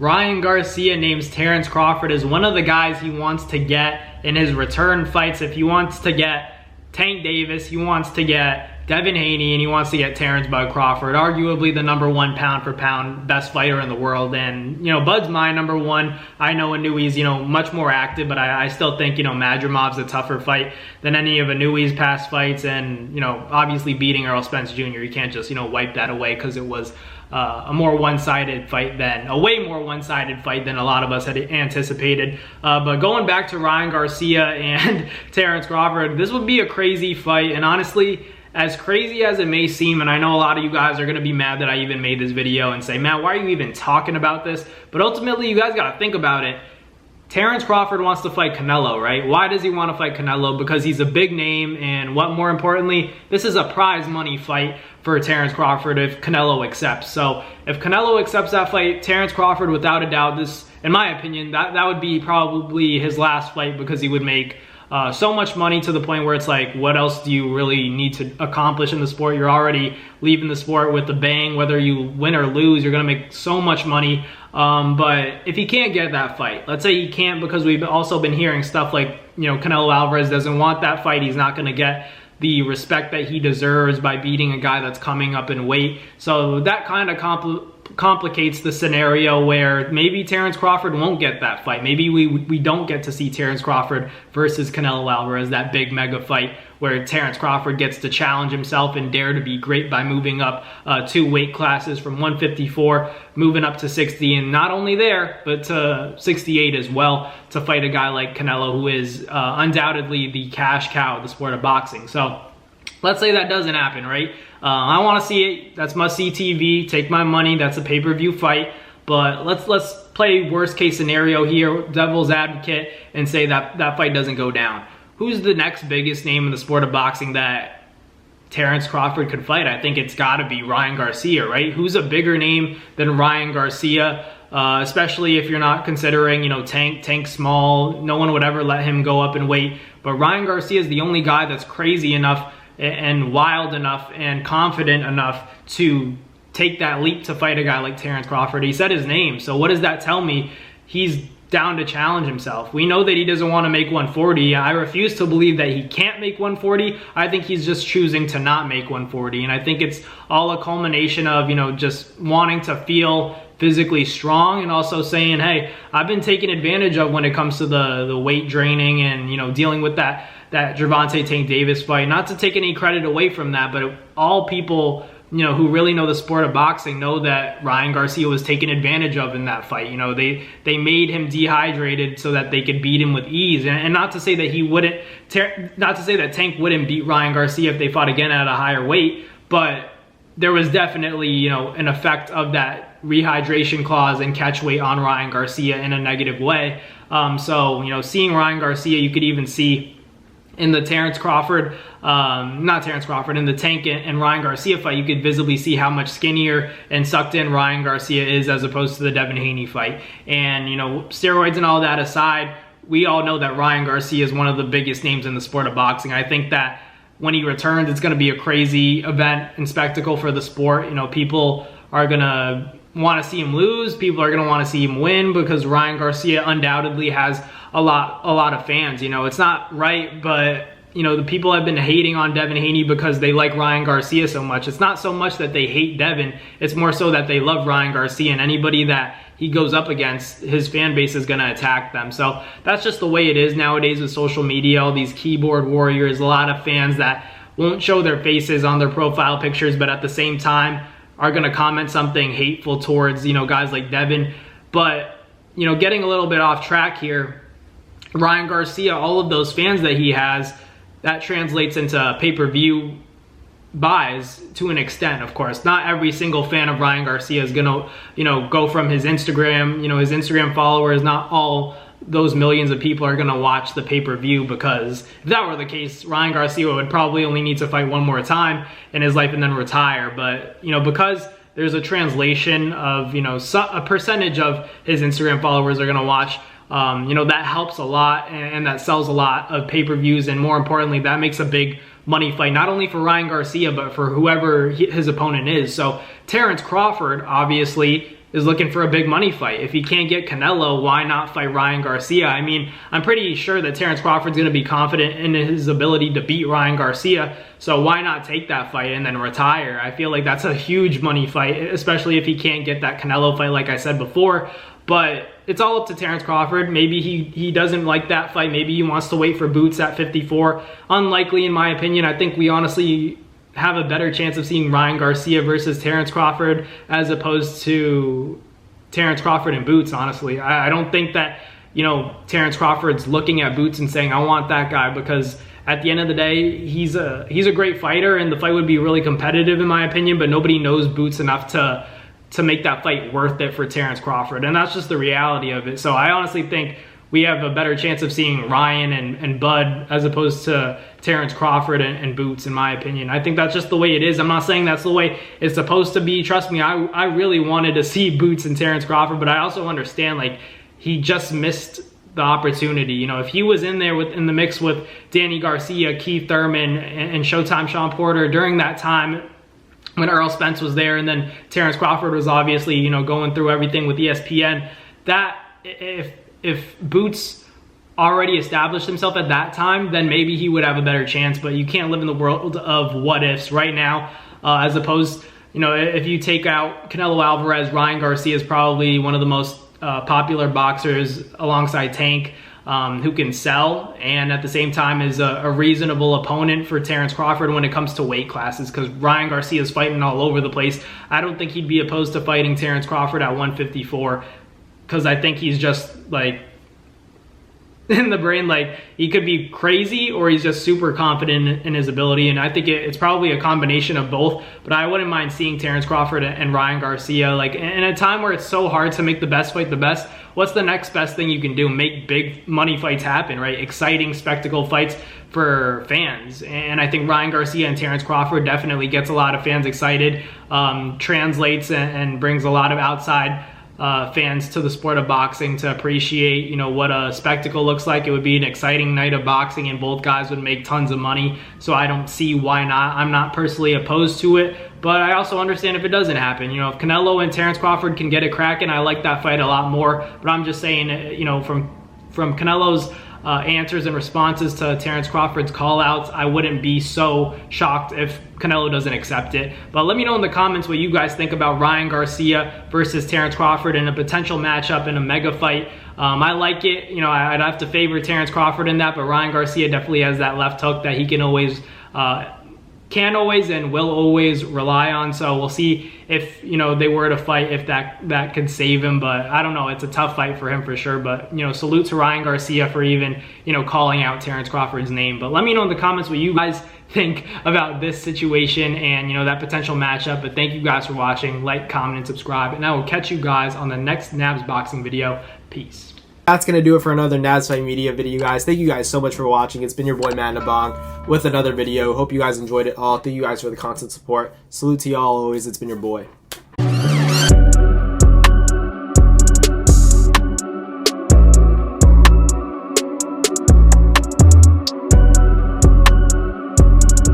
Ryan Garcia names Terence Crawford as one of the guys he wants to get in his return fights. If he wants to get Tank Davis, he wants to get Devin Haney, and he wants to get Terence Bud Crawford, arguably the #1 pound for pound best fighter in the world. And, Bud's my #1. I know Inouye's, much more active, but I still think, Madrimov's a tougher fight than any of Inouye's past fights. And, obviously beating Errol Spence Jr., you can't just, wipe that away because it was a more one-sided fight than, a way more one-sided fight than a lot of us had anticipated. But going back to Ryan Garcia and Terence Crawford, this would be a crazy fight. And honestly, as crazy as it may seem, and I know a lot of you guys are going to be mad that I even made this video and say, man, why are you even talking about this? But ultimately, you guys got to think about it. Terence Crawford wants to fight Canelo, right? Why does he want to fight Canelo? Because he's a big name, and what more importantly, this is a prize money fight for Terence Crawford if Canelo accepts. So if Canelo accepts that fight, Terence Crawford, without a doubt, this, in my opinion, that would be probably his last fight, because he would make so much money to the point where it's like, what else do you really need to accomplish in the sport? You're already leaving the sport with a bang. Whether you win or lose, you're gonna make so much money. But if he can't get that fight, let's say he can't, because we've also been hearing stuff like, Canelo Alvarez doesn't want that fight. He's not gonna get the respect that he deserves by beating a guy that's coming up in weight. So that kind of complicates the scenario where maybe Terence Crawford won't get that fight. Maybe we don't get to see Terence Crawford versus Canelo Alvarez, that big mega fight where Terence Crawford gets to challenge himself and dare to be great by moving up 2 weight classes from 154, moving up to 60, and not only there, but to 68 as well, to fight a guy like Canelo, who is undoubtedly the cash cow of the sport of boxing. So let's say that doesn't happen, right? I want to see it. That's must-see TV. Take my money. That's a pay-per-view fight. But let's play worst-case scenario here, devil's advocate, and say that that fight doesn't go down. Who's the next biggest name in the sport of boxing that Terence Crawford could fight? I think it's got to be Ryan Garcia, right? Who's a bigger name than Ryan Garcia? Especially if you're not considering, Tank's small. No one would ever let him go up in weight. But Ryan Garcia is the only guy that's crazy enough and wild enough and confident enough to take that leap to fight a guy like Terence Crawford. He said his name, so what does that tell me? He's down to challenge himself. We know that he doesn't want to make 140. I refuse to believe that he can't make 140. I think he's just choosing to not make 140, and I think it's all a culmination of, just wanting to feel physically strong, and also saying, hey, I've been taken advantage of when it comes to the weight draining and, dealing with that Gervonta Tank Davis fight. Not to take any credit away from that, but all people, who really know the sport of boxing know that Ryan Garcia was taken advantage of in that fight. They made him dehydrated so that they could beat him with ease. And not to say that he wouldn't, not to say that Tank wouldn't beat Ryan Garcia if they fought again at a higher weight, but there was definitely, an effect of that rehydration clause and catch weight on Ryan Garcia in a negative way. So, seeing Ryan Garcia, you could even see in the Terence Crawford, not Terence Crawford, in the Tank and Ryan Garcia fight, you could visibly see how much skinnier and sucked in Ryan Garcia is as opposed to the Devin Haney fight. And, steroids and all that aside, we all know that Ryan Garcia is one of the biggest names in the sport of boxing. I think that when he returns, it's going to be a crazy event and spectacle for the sport. People are going to want to see him lose. People are going to want to see him win, because Ryan Garcia undoubtedly has a lot of fans. It's not right, but the people have been hating on Devin Haney because they like Ryan Garcia so much. It's not so much that they hate Devin, it's more so that they love Ryan Garcia, and anybody that he goes up against, his fan base is going to attack them. So that's just the way it is nowadays with social media. All these keyboard warriors, a lot of fans that won't show their faces on their profile pictures, but at the same time are going to comment something hateful towards, guys like Devin. But, getting a little bit off track here, Ryan Garcia, all of those fans that he has, that translates into pay-per-view buys to an extent, of course. Not every single fan of Ryan Garcia is gonna, go from his Instagram, his Instagram followers. Not all those millions of people are gonna watch the pay-per-view, because if that were the case, Ryan Garcia would probably only need to fight one more time in his life and then retire. But, because there's a translation of, a percentage of his Instagram followers are gonna watch, that helps a lot, and that sells a lot of pay-per-views, and more importantly, that makes a big money fight, not only for Ryan Garcia, but for whoever his opponent is. So Terence Crawford, obviously, is looking for a big money fight. If he can't get Canelo, why not fight Ryan Garcia? I mean, I'm pretty sure that Terence Crawford's going to be confident in his ability to beat Ryan Garcia, so why not take that fight and then retire? I feel like that's a huge money fight, especially if he can't get that Canelo fight like I said before. But it's all up to Terence Crawford. Maybe he doesn't like that fight. Maybe he wants to wait for Boots at 54. Unlikely in my opinion. I think we honestly have a better chance of seeing Ryan Garcia versus Terence Crawford as opposed to Terence Crawford and Boots, honestly. I don't think that, you know, Terence Crawford's looking at Boots and saying, I want that guy, because at the end of the day, he's a great fighter and the fight would be really competitive in my opinion, but nobody knows Boots enough to make that fight worth it for Terence Crawford, and that's just the reality of it. So I honestly think we have a better chance of seeing Ryan and Bud as opposed to Terence Crawford and Boots, in my opinion. I think that's just the way it is. I'm not saying that's the way it's supposed to be. Trust me, I really wanted to see Boots and Terence Crawford, but I also understand, like, he just missed the opportunity. You know, if he was in there in the mix with Danny Garcia, Keith Thurman, and Showtime Sean Porter during that time when Earl Spence was there, and then Terence Crawford was obviously, you know, going through everything with ESPN, that if Boots already established himself at that time, then maybe he would have a better chance. But you can't live in the world of what ifs right now, as opposed, you know, if you take out Canelo Alvarez, Ryan Garcia is probably one of the most popular boxers alongside Tank, who can sell, and at the same time is a reasonable opponent for Terence Crawford when it comes to weight classes, because Ryan Garcia is fighting all over the place. I don't think he'd be opposed to fighting Terence Crawford at 154, because I think he's just, like, in the brain, like, he could be crazy or he's just super confident in his ability, and I think it's probably a combination of both. But I wouldn't mind seeing Terence Crawford and Ryan Garcia, like, in a time where it's so hard to make the best fight the best. What's the next best thing you can do? Make big money fights happen, right? Exciting spectacle fights for fans. And I think Ryan Garcia and Terence Crawford definitely gets a lot of fans excited, translates and brings a lot of outside fans to the sport of boxing to appreciate, you know, what a spectacle looks like. It would be an exciting night of boxing and both guys would make tons of money. So I don't see why not. I'm not personally opposed to it, but I also understand if it doesn't happen. You know, if Canelo and Terence Crawford can get it cracking, I like that fight a lot more. But I'm just saying, you know, from Canelo's answers and responses to Terence Crawford's call-outs, I wouldn't be so shocked if Canelo doesn't accept it. But let me know in the comments what you guys think about Ryan Garcia versus Terence Crawford in a potential matchup in a mega fight. I like it. You know, I'd have to favor Terence Crawford in that, but Ryan Garcia definitely has that left hook that he can always and will always rely on. So we'll see if, you know, they were to fight, if that could save him. But I don't know, it's a tough fight for him for sure. But, you know, salute to Ryan Garcia for even, you know, calling out Terence Crawford's name. But let me know in the comments what you guys think about this situation and, you know, that potential matchup. But thank you guys for watching. Like, comment, and subscribe, and I will catch you guys on the next Nabs boxing video. Peace. That's going to do it for another Nabs Fight Media video, guys. Thank you guys so much for watching. It's been your boy, Matt Nabong, with another video. Hope you guys enjoyed it all. Thank you guys for the constant support. Salute to y'all always. It's been your boy.